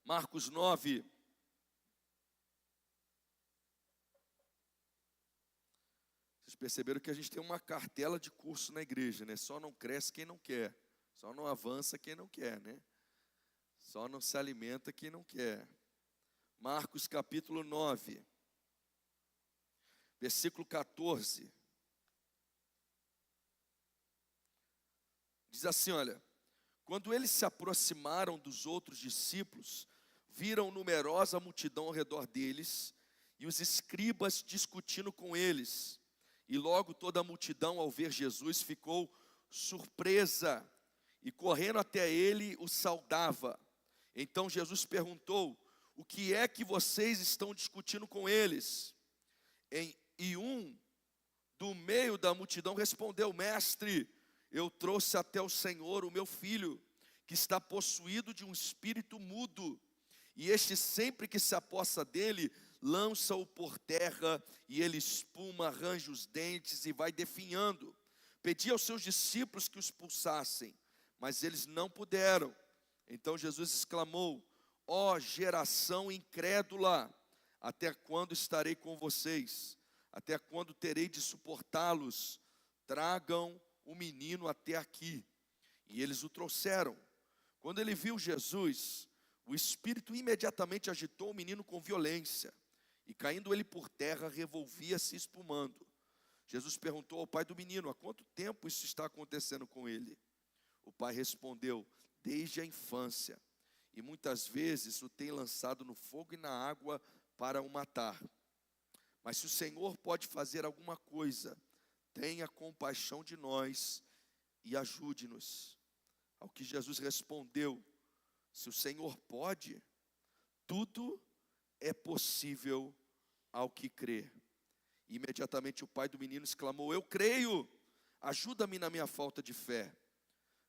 Marcos 9. Vocês perceberam que a gente tem uma cartela de curso na igreja, né? Só não cresce quem não quer. Só não avança quem não quer, né? Só não se alimenta quem não quer. Marcos capítulo 9, versículo 14. Diz assim, olha: quando eles se aproximaram dos outros discípulos, viram numerosa multidão ao redor deles e os escribas discutindo com eles. E logo toda a multidão, ao ver Jesus, ficou surpresa e correndo até ele, o saudava. Então Jesus perguntou: o que é que vocês estão discutindo com eles? E um do meio da multidão respondeu: mestre, eu trouxe até o Senhor o meu filho, que está possuído de um espírito mudo. E este, sempre que se apossa dele, lança-o por terra, e ele espuma, arranja os dentes e vai definhando. Pedi aos seus discípulos que os expulsassem, mas eles não puderam. Então Jesus exclamou: ó geração incrédula, até quando estarei com vocês? Até quando terei de suportá-los? Tragam o menino até aqui. E eles o trouxeram. Quando ele viu Jesus, o espírito imediatamente agitou o menino com violência, e caindo ele por terra, revolvia-se espumando. Jesus perguntou ao pai do menino: há quanto tempo isso está acontecendo com ele? O pai respondeu: desde a infância, e muitas vezes o tem lançado no fogo e na água para o matar. Mas se o Senhor pode fazer alguma coisa, tenha compaixão de nós e ajude-nos. Ao que Jesus respondeu: se o Senhor pode, tudo é possível ao que crê. E imediatamente o pai do menino exclamou: eu creio, ajuda-me na minha falta de fé.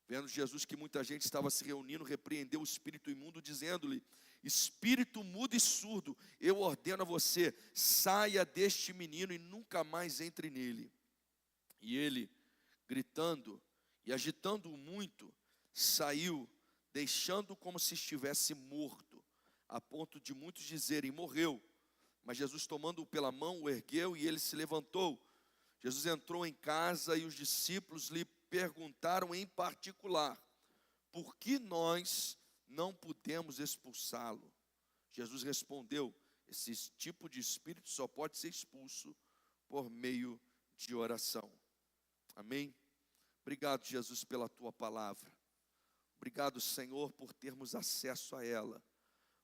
Vendo Jesus que muita gente estava se reunindo, repreendeu o espírito imundo, dizendo-lhe: espírito mudo e surdo, eu ordeno a você, saia deste menino e nunca mais entre nele. E ele, gritando e agitando-o muito, saiu, deixando como se estivesse morto, a ponto de muitos dizerem: morreu. Mas Jesus, tomando-o pela mão, o ergueu e ele se levantou. Jesus entrou em casa e os discípulos lhe perguntaram em particular: por que nós não pudemos expulsá-lo? Jesus respondeu: esse tipo de espírito só pode ser expulso por meio de oração. Amém? Obrigado, Jesus, pela tua palavra. Obrigado, Senhor, por termos acesso a ela.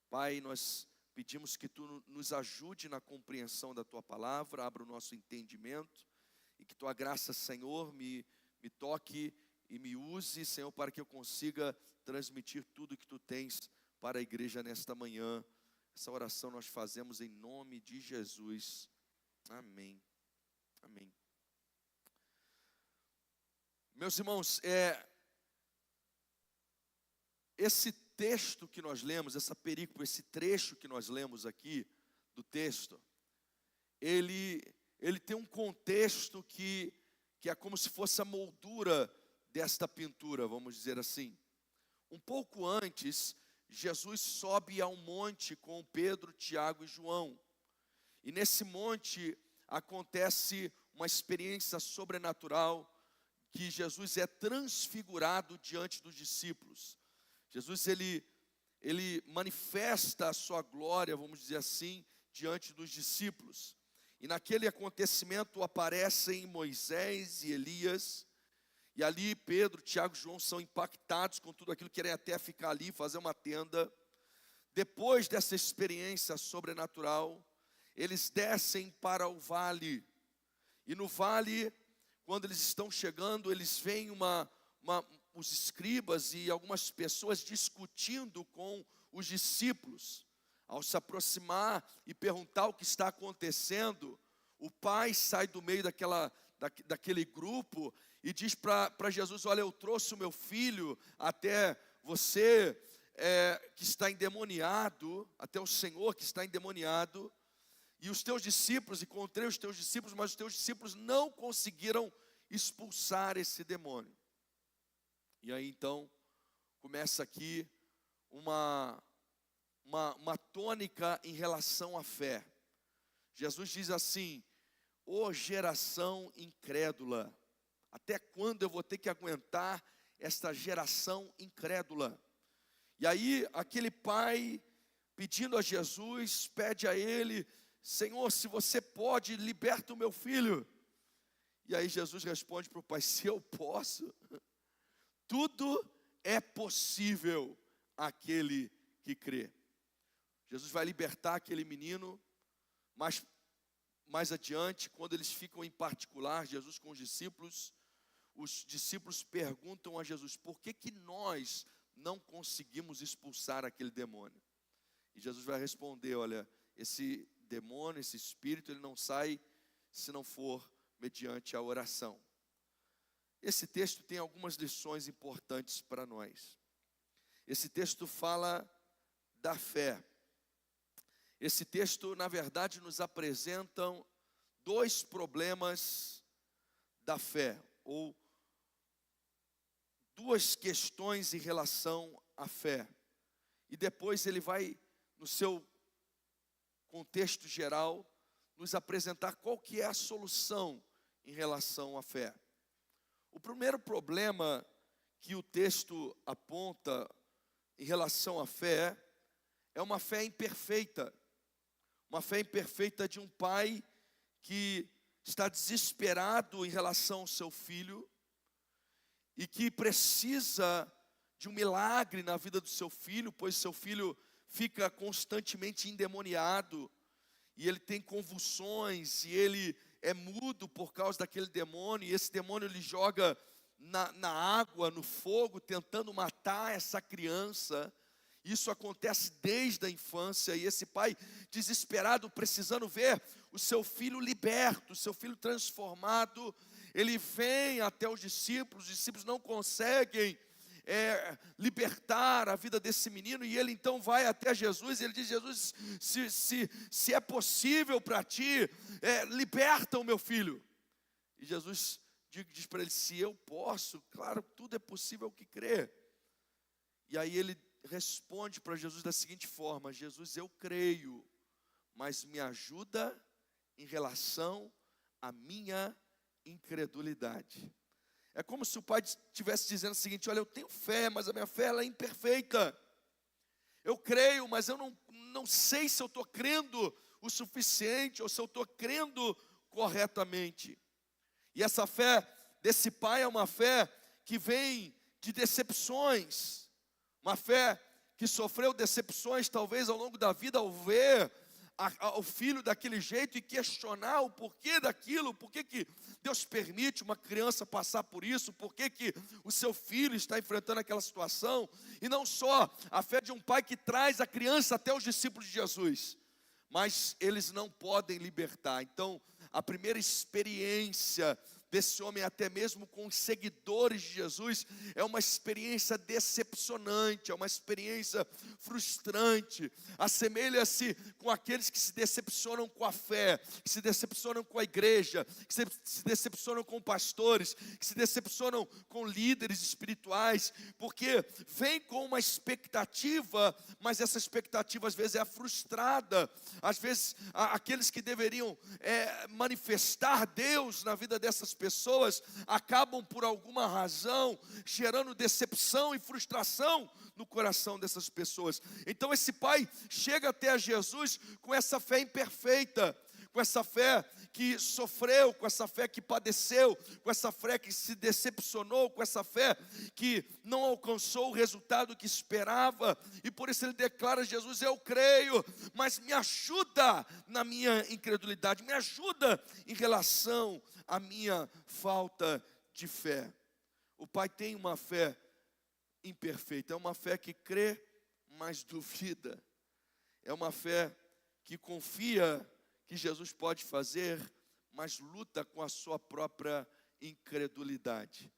Pai, nós pedimos que tu nos ajude na compreensão da tua palavra, abra o nosso entendimento, e que tua graça, Senhor, me toque e me use, Senhor, para que eu consiga transmitir tudo que tu tens para a igreja nesta manhã. Essa oração nós fazemos em nome de Jesus. Amém. Amém. Meus irmãos, esse texto que nós lemos, essa perícope, esse trecho que nós lemos aqui do texto, ele tem um contexto que é como se fosse a moldura desta pintura, vamos dizer assim. Um pouco antes, Jesus sobe a um monte com Pedro, Tiago e João. E nesse monte acontece uma experiência sobrenatural, que Jesus é transfigurado diante dos discípulos. Jesus, ele manifesta a sua glória, vamos dizer assim, diante dos discípulos. E naquele acontecimento aparecem Moisés e Elias, e ali Pedro, Tiago e João são impactados com tudo aquilo, querem até ficar ali, fazer uma tenda. Depois dessa experiência sobrenatural, eles descem para o vale, e no vale, quando eles estão chegando, eles veem os escribas e algumas pessoas discutindo com os discípulos. Ao se aproximar e perguntar o que está acontecendo, o pai sai do meio daquele grupo e diz para Jesus: olha, eu trouxe o meu filho até você que está endemoniado, até o Senhor que está endemoniado, e os teus discípulos, encontrei os teus discípulos, mas os teus discípulos não conseguiram expulsar esse demônio. E aí então começa aqui uma uma tônica em relação à fé. Jesus diz assim: ô geração incrédula, até quando eu vou ter que aguentar esta geração incrédula? E aí aquele pai, pedindo a Jesus, pede a ele: Senhor, se você pode, liberta o meu filho. E aí Jesus responde para o pai: se eu posso, tudo é possível àquele que crê. Jesus vai libertar aquele menino, mas mais adiante, quando eles ficam em particular, Jesus com os discípulos perguntam a Jesus: por que que nós não conseguimos expulsar aquele demônio? E Jesus vai responder: olha, esse demônio, esse espírito, ele não sai se não for mediante a oração. Esse texto tem algumas lições importantes para nós. Esse texto fala da fé. Esse texto, na verdade, nos apresenta dois problemas da fé, ou duas questões em relação à fé. E depois ele vai, no seu contexto geral, nos apresentar qual que é a solução em relação à fé. O primeiro problema que o texto aponta em relação à fé é uma fé imperfeita. Uma fé imperfeita de um pai que está desesperado em relação ao seu filho e que precisa de um milagre na vida do seu filho, pois seu filho fica constantemente endemoniado e ele tem convulsões e ele é mudo por causa daquele demônio, e esse demônio lhe joga na água, no fogo, tentando matar essa criança. Isso acontece desde a infância, e esse pai desesperado, precisando ver o seu filho liberto, o seu filho transformado, ele vem até os discípulos não conseguem libertar a vida desse menino, e ele então vai até Jesus, e ele diz: Jesus, se é possível para ti, liberta o meu filho. E Jesus diz para ele: se eu posso, claro, tudo é possível ao que crê. E aí ele responde para Jesus da seguinte forma: Jesus, eu creio, mas me ajuda em relação à minha incredulidade. É como se o pai estivesse dizendo o seguinte: olha, eu tenho fé, mas a minha fé ela é imperfeita. Eu creio, mas eu não sei se eu estou crendo o suficiente, ou se eu estou crendo corretamente. E essa fé desse pai é uma fé que vem de decepções, uma fé que sofreu decepções talvez ao longo da vida, ao ver o filho daquele jeito e questionar o porquê daquilo, por que que Deus permite uma criança passar por isso, por que que o seu filho está enfrentando aquela situação. E não só a fé de um pai que traz a criança até os discípulos de Jesus, mas eles não podem libertar. Então, a primeira experiência desse homem, até mesmo com os seguidores de Jesus, é uma experiência decepcionante, é uma experiência frustrante. Assemelha-se com aqueles que se decepcionam com a fé, que se decepcionam com a igreja, que se decepcionam com pastores, que se decepcionam com líderes espirituais, porque vem com uma expectativa, mas essa expectativa às vezes é frustrada. Às vezes aqueles que deveriam manifestar Deus na vida dessas pessoas acabam por alguma razão gerando decepção e frustração no coração dessas pessoas. Então esse pai chega até a Jesus com essa fé imperfeita, com essa fé que sofreu, com essa fé que padeceu, com essa fé que se decepcionou, com essa fé que não alcançou o resultado que esperava, e por isso ele declara a Jesus: eu creio, mas me ajuda na minha incredulidade, me ajuda em relação à minha falta de fé. O pai tem uma fé imperfeita, é uma fé que crê, mas duvida, é uma fé que confia que Jesus pode fazer, mas luta com a sua própria incredulidade.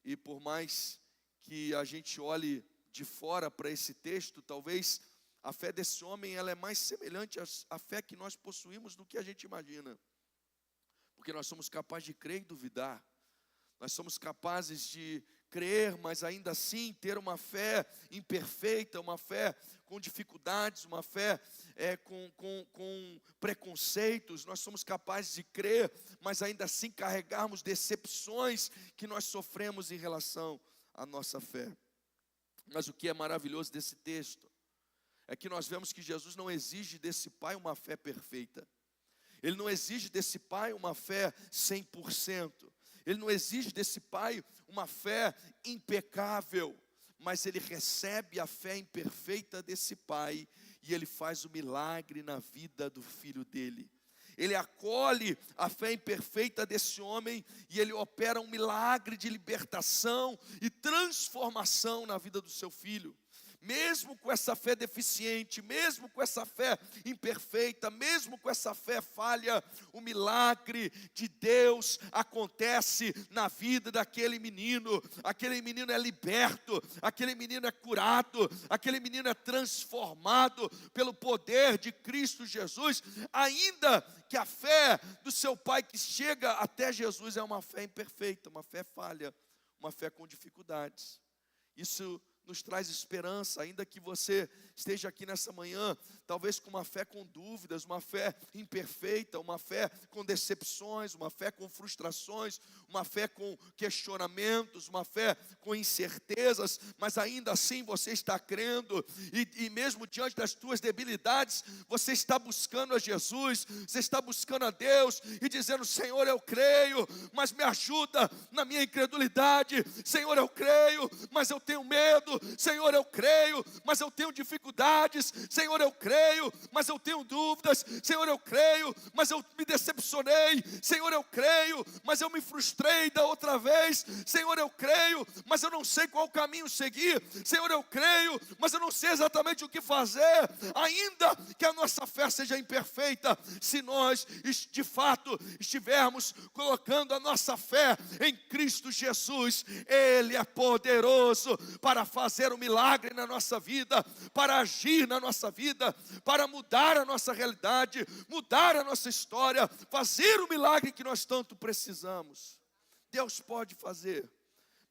E por mais que a gente olhe de fora para esse texto, talvez a fé desse homem ela é mais semelhante à fé que nós possuímos do que a gente imagina. Porque nós somos capazes de crer e duvidar. Nós somos capazes de crer, mas ainda assim ter uma fé imperfeita, uma fé com dificuldades, uma fé com preconceitos. Nós somos capazes de crer, mas ainda assim carregarmos decepções que nós sofremos em relação à nossa fé. Mas o que é maravilhoso desse texto é que nós vemos que Jesus não exige desse pai uma fé perfeita. Ele não exige desse pai uma fé 100%. Ele não exige desse pai uma fé impecável. Mas ele recebe a fé imperfeita desse pai e ele faz o milagre na vida do filho dele. Ele acolhe a fé imperfeita desse homem e ele opera um milagre de libertação e transformação na vida do seu filho. Mesmo com essa fé deficiente, mesmo com essa fé imperfeita, mesmo com essa fé falha, o milagre de Deus acontece na vida daquele menino. Aquele menino é liberto, aquele menino é curado, aquele menino é transformado pelo poder de Cristo Jesus, ainda que a fé do seu pai que chega até Jesus é uma fé imperfeita, uma fé falha, uma fé com dificuldades. Isso nos traz esperança, ainda que você esteja aqui nessa manhã, talvez com uma fé com dúvidas, uma fé imperfeita, uma fé com decepções, uma fé com frustrações, uma fé com questionamentos, uma fé com incertezas, mas ainda assim você está crendo, e mesmo diante das tuas debilidades, você está buscando a Jesus, você está buscando a Deus, e dizendo: Senhor, eu creio, mas me ajuda na minha incredulidade. Senhor, eu creio, mas eu tenho medo. Senhor, eu creio, mas eu tenho dificuldades. Senhor, eu creio, mas eu tenho dúvidas. Senhor, eu creio, mas eu me decepcionei. Senhor, eu creio, mas eu me frustrei da outra vez. Senhor, eu creio, mas eu não sei qual caminho seguir. Senhor, eu creio, mas eu não sei exatamente o que fazer. Ainda que a nossa fé seja imperfeita, se nós de fato estivermos colocando a nossa fé em Cristo Jesus, Ele é poderoso para fazer um milagre na nossa vida, para agir na nossa vida, para mudar a nossa realidade, mudar a nossa história, fazer o milagre que nós tanto precisamos. Deus pode fazer,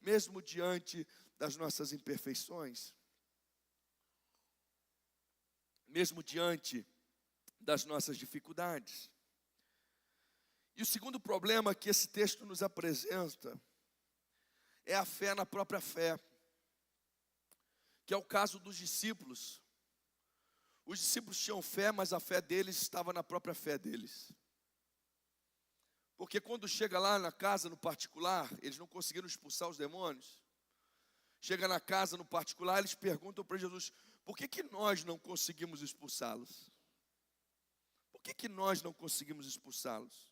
mesmo diante das nossas imperfeições, mesmo diante das nossas dificuldades. E o segundo problema que esse texto nos apresenta é a fé na própria fé, que é o caso dos discípulos. Os discípulos tinham fé, mas a fé deles estava na própria fé deles. Porque quando chega lá na casa no particular, eles não conseguiram expulsar os demônios. Chega na casa no particular, eles perguntam para Jesus: por que nós não conseguimos expulsá-los? Por que nós não conseguimos expulsá-los?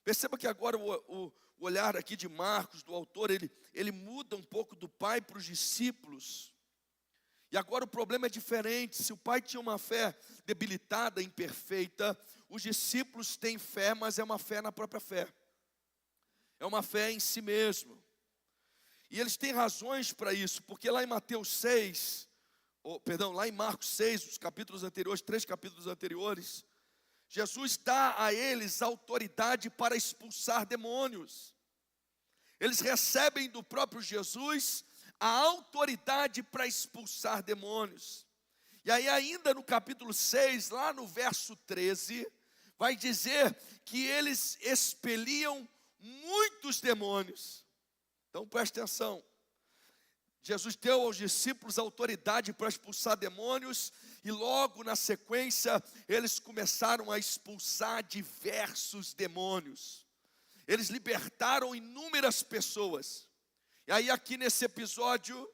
Perceba que agora o olhar aqui de Marcos, do autor, ele muda um pouco do pai para os discípulos. E agora o problema é diferente. Se o pai tinha uma fé debilitada, imperfeita, os discípulos têm fé, mas é uma fé na própria fé. É uma fé em si mesmo. E eles têm razões para isso, porque lá em Mateus 6, lá em Marcos 6, os capítulos anteriores, 3 capítulos anteriores, Jesus dá a eles autoridade para expulsar demônios. Eles recebem do próprio Jesus a autoridade para expulsar demônios. E aí ainda no capítulo 6, lá no verso 13, vai dizer que eles expeliam muitos demônios. Então preste atenção. Jesus deu aos discípulos autoridade para expulsar demônios, e logo na sequência eles começaram a expulsar diversos demônios. Eles libertaram inúmeras pessoas. E aí aqui nesse episódio,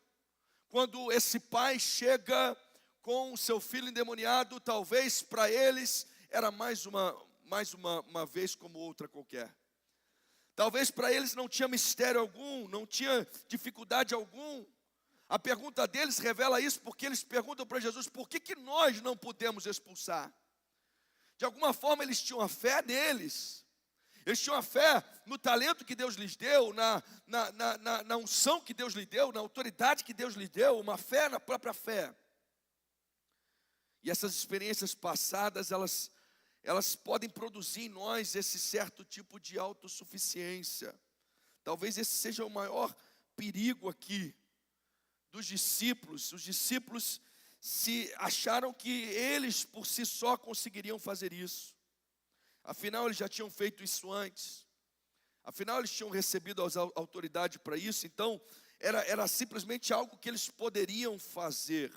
quando esse pai chega com o seu filho endemoniado, talvez para eles era mais uma vez como outra qualquer. Talvez para eles não tinha mistério algum, não tinha dificuldade algum. A pergunta deles revela isso, porque eles perguntam para Jesus: por que nós não podemos expulsar? De alguma forma eles tinham a fé neles. Eles tinham a fé no talento que Deus lhes deu, na unção que Deus lhes deu, na autoridade que Deus lhes deu, uma fé na própria fé. E essas experiências passadas, elas podem produzir em nós esse certo tipo de autossuficiência. Talvez esse seja o maior perigo aqui dos discípulos. Os discípulos se acharam que eles por si só conseguiriam fazer isso. Afinal, eles já tinham feito isso antes. Afinal, eles tinham recebido a autoridade para isso. Então, era simplesmente algo que eles poderiam fazer.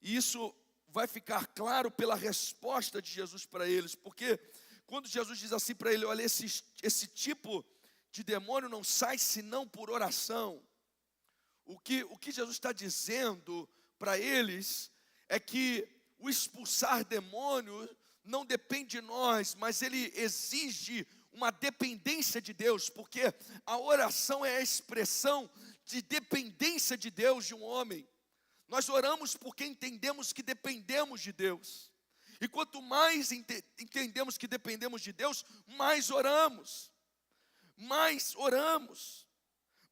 E isso vai ficar claro pela resposta de Jesus para eles. Porque quando Jesus diz assim para ele: olha, esse tipo de demônio não sai senão por oração. O que Jesus está dizendo para eles é que o expulsar demônio não depende de nós, mas ele exige uma dependência de Deus, porque a oração é a expressão de dependência de Deus de um homem. Nós oramos porque entendemos que dependemos de Deus. E quanto mais entendemos que dependemos de Deus, mais oramos. Mais oramos.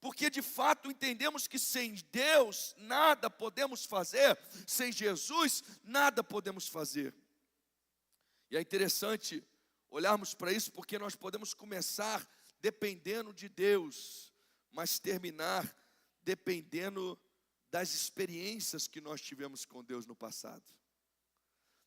Porque de fato entendemos que sem Deus nada podemos fazer, sem Jesus nada podemos fazer. E é interessante olharmos para isso, porque nós podemos começar dependendo de Deus, mas terminar dependendo das experiências que nós tivemos com Deus no passado.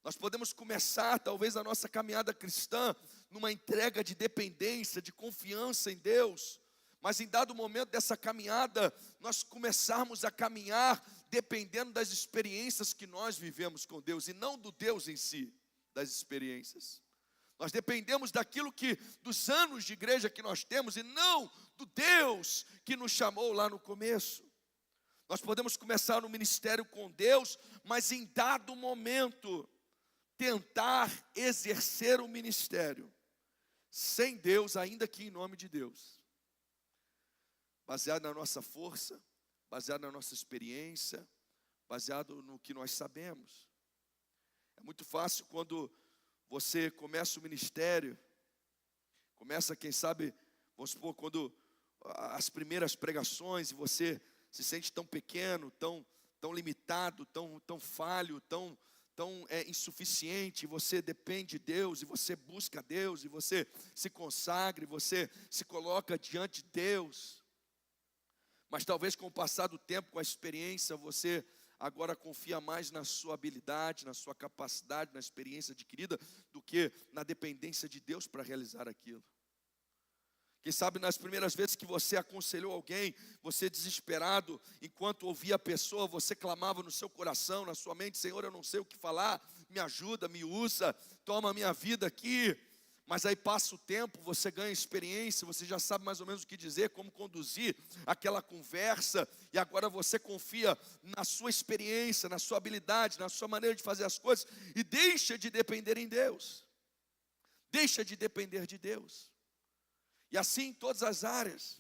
Nós podemos começar talvez a nossa caminhada cristã numa entrega de dependência, de confiança em Deus, mas em dado momento dessa caminhada, nós começarmos a caminhar dependendo das experiências que nós vivemos com Deus, e não do Deus em si, das experiências. Nós dependemos dos anos de igreja que nós temos, e não do Deus que nos chamou lá no começo. Nós podemos começar no ministério com Deus, mas em dado momento, tentar exercer o ministério sem Deus, ainda que em nome de Deus. Baseado na nossa força, baseado na nossa experiência, baseado no que nós sabemos. É muito fácil quando você começa o ministério, começa, quem sabe, vamos supor, quando as primeiras pregações, e você se sente tão pequeno, tão limitado, tão falho, tão insuficiente, você depende de Deus, e você busca Deus, e você se consagra, e você se coloca diante de Deus. Mas talvez com o passar do tempo, com a experiência, você agora confia mais na sua habilidade, na sua capacidade, na experiência adquirida, do que na dependência de Deus para realizar aquilo. Quem sabe nas primeiras vezes que você aconselhou alguém, você desesperado, enquanto ouvia a pessoa, você clamava no seu coração, na sua mente: Senhor, eu não sei o que falar, me ajuda, me usa, toma a minha vida aqui. Mas aí passa o tempo, você ganha experiência, você já sabe mais ou menos o que dizer, como conduzir aquela conversa, e agora você confia na sua experiência, na sua habilidade, na sua maneira de fazer as coisas, e deixa de depender em Deus. Deixa de depender de Deus. E assim em todas as áreas.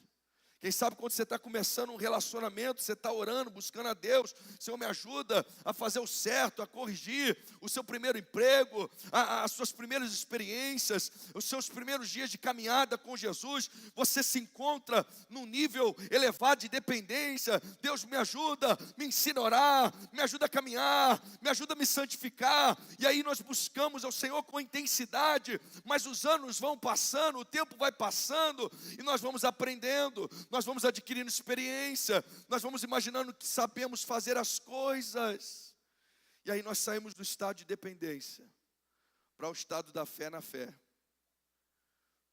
Quem sabe quando você está começando um relacionamento, você está orando, buscando a Deus: Senhor, me ajuda a fazer o certo, a corrigir o seu primeiro emprego, as suas primeiras experiências, os seus primeiros dias de caminhada com Jesus. Você se encontra num nível elevado de dependência. Deus, me ajuda, me ensina a orar, me ajuda a caminhar, me ajuda a me santificar. E aí nós buscamos ao Senhor com intensidade, mas os anos vão passando, o tempo vai passando, e nós vamos aprendendo, nós vamos adquirindo experiência, nós vamos imaginando que sabemos fazer as coisas. E aí nós saímos do estado de dependência para o estado da fé na fé.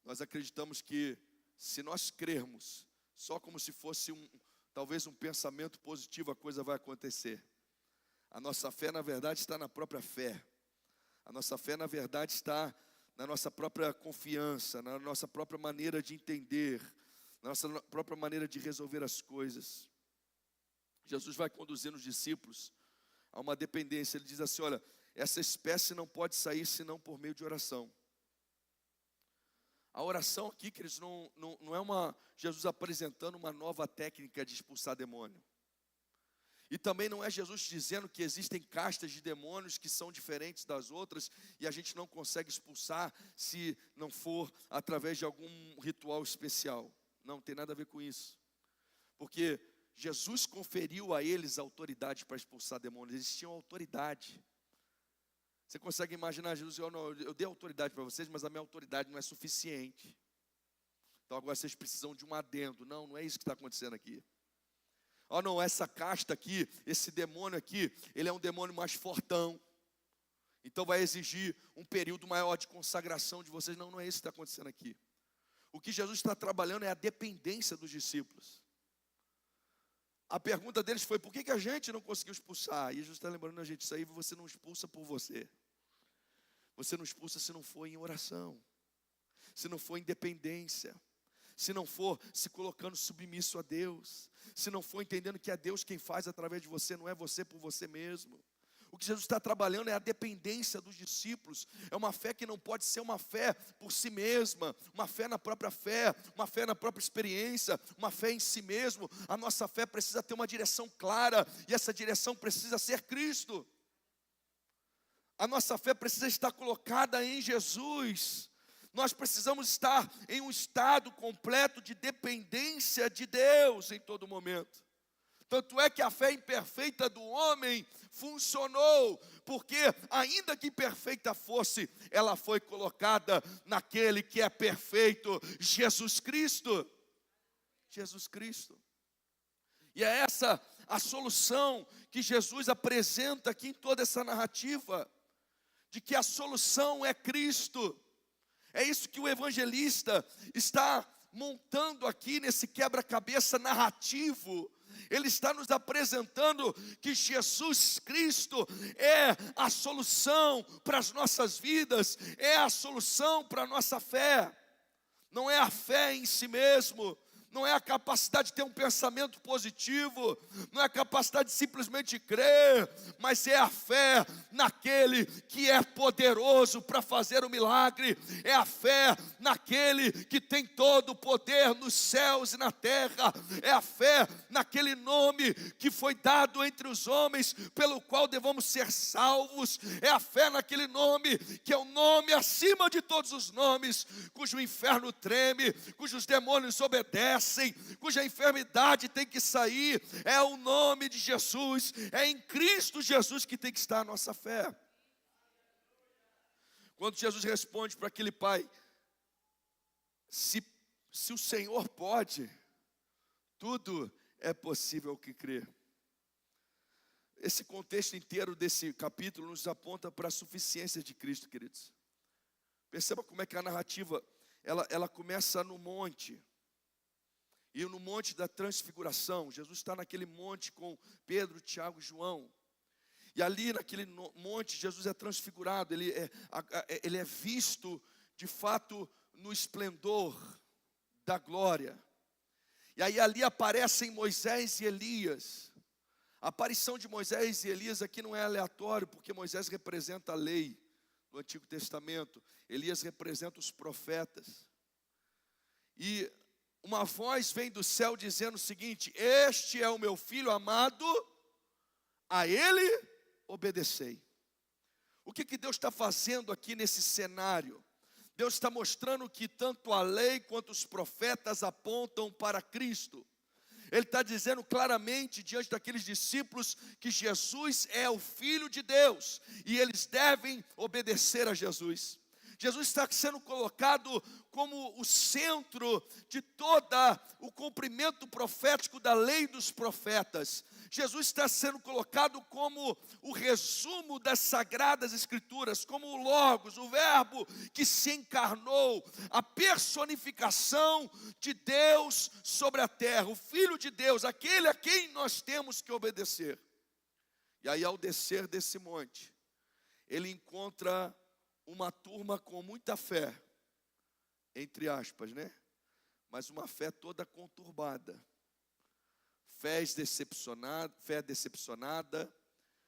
Nós acreditamos que se nós crermos só como se fosse talvez um pensamento positivo, a coisa vai acontecer. A nossa fé, na verdade, está na própria fé. A nossa fé, na verdade, está na nossa própria confiança, na nossa própria maneira de entender, na nossa própria maneira de resolver as coisas. Jesus vai conduzindo os discípulos a uma dependência. Ele diz assim: olha, essa espécie não pode sair senão por meio de oração. A oração aqui, queridos, não é Jesus apresentando uma nova técnica de expulsar demônio. E também não é Jesus dizendo que existem castas de demônios que são diferentes das outras e a gente não consegue expulsar se não for através de algum ritual especial. Não tem nada a ver com isso. Porque Jesus conferiu a eles autoridade para expulsar demônios. Eles tinham autoridade. Você consegue imaginar Jesus dizendo: eu dei autoridade para vocês, mas a minha autoridade não é suficiente. Então agora vocês precisam de um adendo. Não, não é isso que está acontecendo aqui. Oh não, essa casta aqui, esse demônio aqui, ele é um demônio mais fortão. Então vai exigir um período maior de consagração de vocês. Não, não é isso que está acontecendo aqui. O que Jesus está trabalhando é a dependência dos discípulos. A pergunta deles foi, por que a gente não conseguiu expulsar? E Jesus está lembrando a gente, isso aí você não expulsa por você. Você não expulsa se não for em oração, se não for em dependência, se não for se colocando submisso a Deus, se não for entendendo que é Deus quem faz através de você, não é você por você mesmo. O que Jesus está trabalhando é a dependência dos discípulos. É uma fé que não pode ser uma fé por si mesma, uma fé na própria fé, uma fé na própria experiência, uma fé em si mesmo. A nossa fé precisa ter uma direção clara, e essa direção precisa ser Cristo. A nossa fé precisa estar colocada em Jesus. Nós precisamos estar em um estado completo de dependência de Deus em todo momento. Tanto é que a fé imperfeita do homem funcionou, porque ainda que imperfeita fosse, ela foi colocada naquele que é perfeito, Jesus Cristo. Jesus Cristo. E é essa a solução que Jesus apresenta aqui em toda essa narrativa, de que a solução é Cristo. É isso que o evangelista está montando aqui nesse quebra-cabeça narrativo. Ele está nos apresentando que Jesus Cristo é a solução para as nossas vidas, é a solução para a nossa fé. Não é a fé em si mesmo, não é a capacidade de ter um pensamento positivo, não é a capacidade de simplesmente crer, mas é a fé naquele que é poderoso para fazer o milagre, é a fé naquele que tem todo o poder nos céus e na terra, é a fé naquele nome que foi dado entre os homens, pelo qual devemos ser salvos, é a fé naquele nome que é o nome acima de todos os nomes, cujo inferno treme, cujos demônios obedecem, cuja enfermidade tem que sair. É o nome de Jesus, é em Cristo Jesus que tem que estar a nossa fé. Quando Jesus responde para aquele pai, se o Senhor pode, tudo é possível ao que crê. Esse contexto inteiro desse capítulo nos aponta para a suficiência de Cristo, queridos. Perceba como é que a narrativa, ela começa no monte. E no monte da transfiguração, Jesus está naquele monte com Pedro, Tiago e João. E ali naquele monte, Jesus é transfigurado, ele é visto de fato no esplendor da glória. E aí ali aparecem Moisés e Elias. A aparição de Moisés e Elias aqui não é aleatório, porque Moisés representa a lei do Antigo Testamento, Elias representa os profetas. E uma voz vem do céu dizendo o seguinte: este é o meu filho amado, a ele obedecei. O que Deus está fazendo aqui nesse cenário? Deus está mostrando que tanto a lei quanto os profetas apontam para Cristo. Ele está dizendo claramente diante daqueles discípulos que Jesus é o Filho de Deus e eles devem obedecer a Jesus. Jesus está sendo colocado como o centro de todo o cumprimento profético da lei dos profetas. Jesus está sendo colocado como o resumo das sagradas escrituras, como o Logos, o verbo que se encarnou, a personificação de Deus sobre a terra, o Filho de Deus, aquele a quem nós temos que obedecer. E aí, ao descer desse monte, ele encontra uma turma com muita fé, entre aspas, né? Mas uma fé toda conturbada. Fé decepcionada,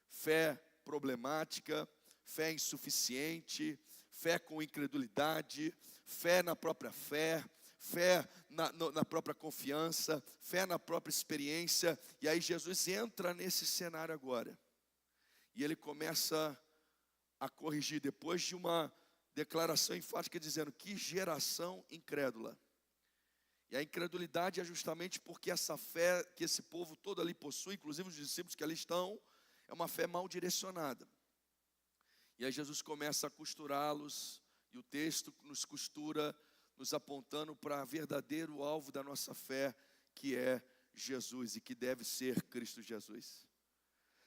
fé problemática, fé insuficiente, fé com incredulidade, fé na própria fé, fé na própria confiança, fé na própria experiência. E aí Jesus entra nesse cenário agora. E ele começa a corrigir, depois de uma declaração enfática dizendo: que geração incrédula. E a incredulidade é justamente porque essa fé que esse povo todo ali possui, inclusive os discípulos que ali estão, é uma fé mal direcionada. E aí Jesus começa a costurá-los, e o texto nos costura nos apontando para o verdadeiro alvo da nossa fé, que é Jesus e que deve ser Cristo Jesus.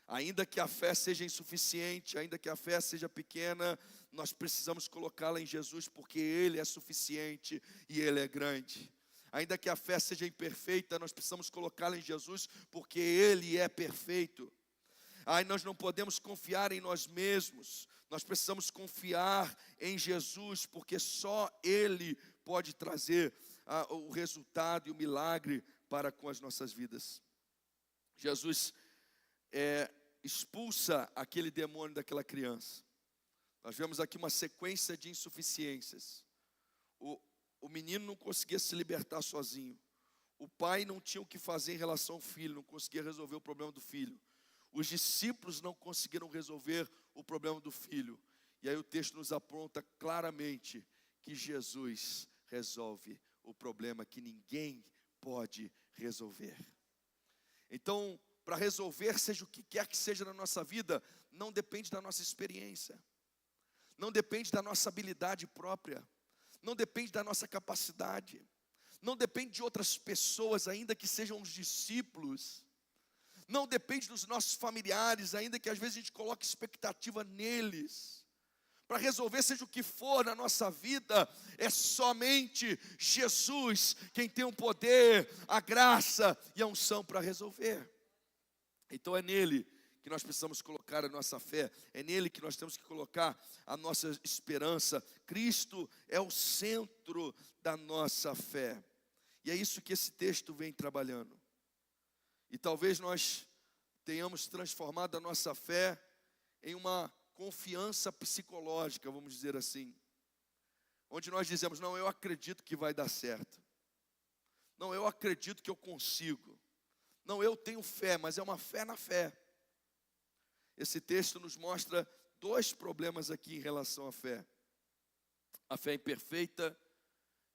Ainda que a fé seja insuficiente, ainda que a fé seja pequena, nós precisamos colocá-la em Jesus, porque Ele é suficiente e Ele é grande. Ainda que a fé seja imperfeita, nós precisamos colocá-la em Jesus, porque Ele é perfeito. Nós não podemos confiar em nós mesmos, nós precisamos confiar em Jesus, porque só Ele pode trazer o resultado e o milagre para com as nossas vidas. Jesus expulsa aquele demônio daquela criança. Nós vemos aqui uma sequência de insuficiências. O menino não conseguia se libertar sozinho. O pai não tinha o que fazer em relação ao filho, não conseguia resolver o problema do filho. Os discípulos não conseguiram resolver o problema do filho. E aí o texto nos aponta claramente que Jesus resolve o problema que ninguém pode resolver. Então, para resolver, seja o que quer que seja na nossa vida, não depende da nossa experiência, não depende da nossa habilidade própria, não depende da nossa capacidade, não depende de outras pessoas, ainda que sejam os discípulos, não depende dos nossos familiares, ainda que às vezes a gente coloque expectativa neles. Para resolver seja o que for na nossa vida, é somente Jesus quem tem o poder, a graça e a unção para resolver. Então é nele que nós precisamos colocar a nossa fé, é nele que nós temos que colocar a nossa esperança. Cristo é o centro da nossa fé. E é isso que esse texto vem trabalhando. E talvez nós tenhamos transformado a nossa fé em uma confiança psicológica, vamos dizer assim. Onde nós dizemos, não, eu acredito que vai dar certo. Não, eu acredito que eu consigo. Não, eu tenho fé, mas é uma fé na fé. Esse texto nos mostra dois problemas aqui em relação à fé. A fé imperfeita,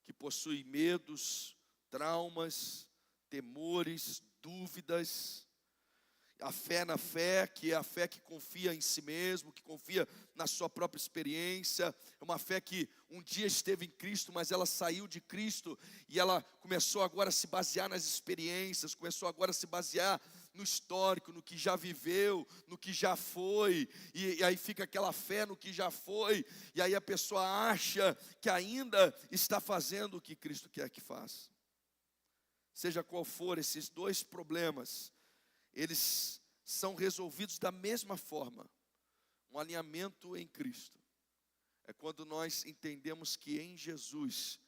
que possui medos, traumas, temores, dúvidas. A fé na fé, que é a fé que confia em si mesmo, que confia na sua própria experiência. É uma fé que um dia esteve em Cristo, mas ela saiu de Cristo e ela começou agora a se basear nas experiências, começou agora a se basear no histórico, no que já viveu, no que já foi. E aí fica aquela fé no que já foi, e aí a pessoa acha que ainda está fazendo o que Cristo quer que faça. Seja qual for esses dois problemas, eles são resolvidos da mesma forma. Um alinhamento em Cristo. É quando nós entendemos que em Jesus,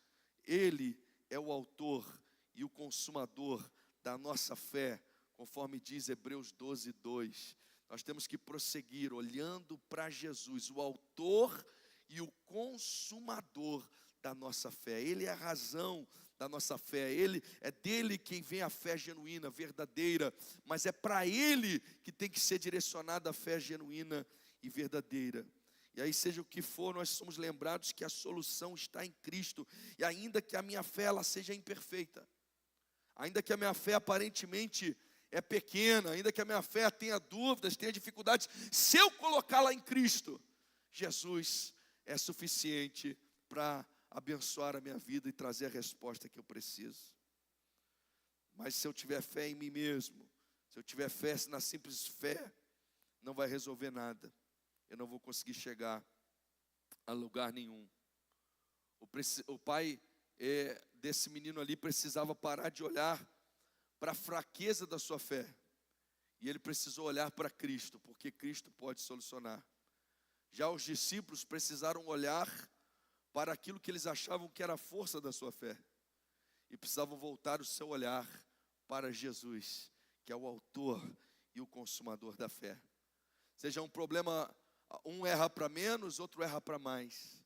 Ele é o autor e o consumador da nossa fé, conforme diz Hebreus 12, 2. Nós temos que prosseguir olhando para Jesus, o autor e o consumador da nossa fé. Ele é a razão da nossa fé, é dele quem vem a fé genuína, verdadeira, mas é para ele que tem que ser direcionada a fé genuína e verdadeira. E aí seja o que for, nós somos lembrados que a solução está em Cristo, e ainda que a minha fé ela seja imperfeita, ainda que a minha fé aparentemente é pequena, ainda que a minha fé tenha dúvidas, tenha dificuldades, se eu colocá-la em Cristo, Jesus é suficiente para abençoar a minha vida e trazer a resposta que eu preciso. Mas se eu tiver fé em mim mesmo, se eu tiver fé na simples fé, não vai resolver nada. Eu não vou conseguir chegar a lugar nenhum. O pai desse menino ali precisava parar de olhar para a fraqueza da sua fé. E ele precisou olhar para Cristo, porque Cristo pode solucionar. Já os discípulos precisaram olhar para aquilo que eles achavam que era a força da sua fé. E precisavam voltar o seu olhar para Jesus, que é o autor e o consumador da fé. Seja um problema, um erra para menos, outro erra para mais.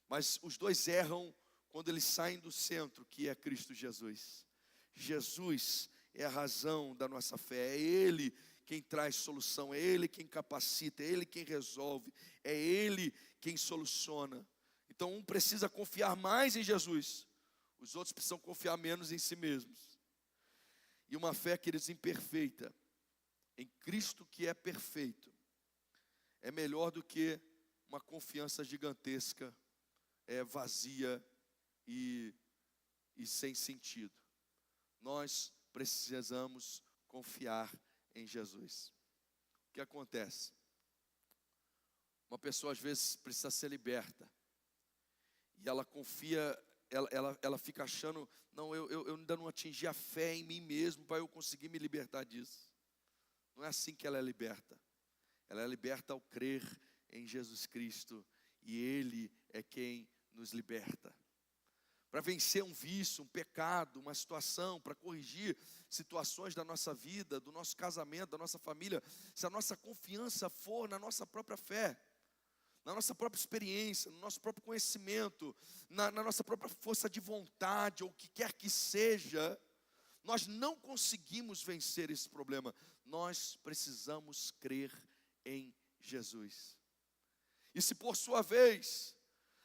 Mas os dois erram quando eles saem do centro, que é Cristo Jesus. Jesus é a razão da nossa fé, é Ele quem traz solução, é Ele quem capacita, é Ele quem resolve, é Ele quem soluciona. Então um precisa confiar mais em Jesus, os outros precisam confiar menos em si mesmos. E uma fé, queridos, imperfeita, em Cristo que é perfeito, é melhor do que uma confiança gigantesca, vazia e sem sentido. Nós precisamos confiar em Jesus. O que acontece? Uma pessoa às vezes precisa ser liberta. E ela confia, ela fica achando, não, eu ainda não atingi a fé em mim mesmo para eu conseguir me libertar disso. Não é assim que ela é liberta. Ela é liberta ao crer em Jesus Cristo. E Ele é quem nos liberta. Para vencer um vício, um pecado, uma situação, para corrigir situações da nossa vida, do nosso casamento, da nossa família, se a nossa confiança for na nossa própria fé, na nossa própria experiência, no nosso próprio conhecimento, na nossa própria força de vontade, ou o que quer que seja, nós não conseguimos vencer esse problema. Nós precisamos crer em Jesus. E se por sua vez,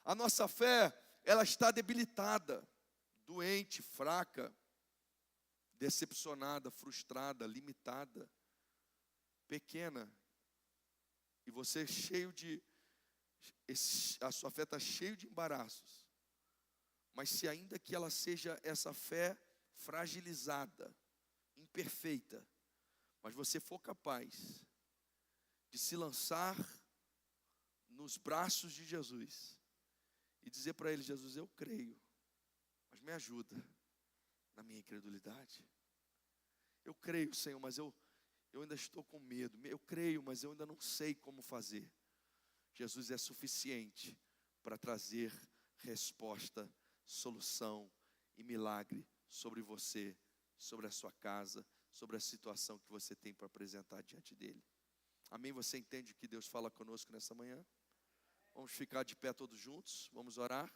a nossa fé, ela está debilitada, doente, fraca, decepcionada, frustrada, limitada, pequena, e você a sua fé está cheia de embaraços, mas se ainda que ela seja essa fé fragilizada, imperfeita, mas você for capaz de se lançar nos braços de Jesus e dizer para Ele: Jesus, eu creio, mas me ajuda na minha incredulidade. Eu creio, Senhor, mas eu ainda estou com medo. Eu creio, mas eu ainda não sei como fazer. Jesus é suficiente para trazer resposta, solução e milagre sobre você, sobre a sua casa, sobre a situação que você tem para apresentar diante dele. Amém? Você entende o que Deus fala conosco nessa manhã? Vamos ficar de pé todos juntos, vamos orar.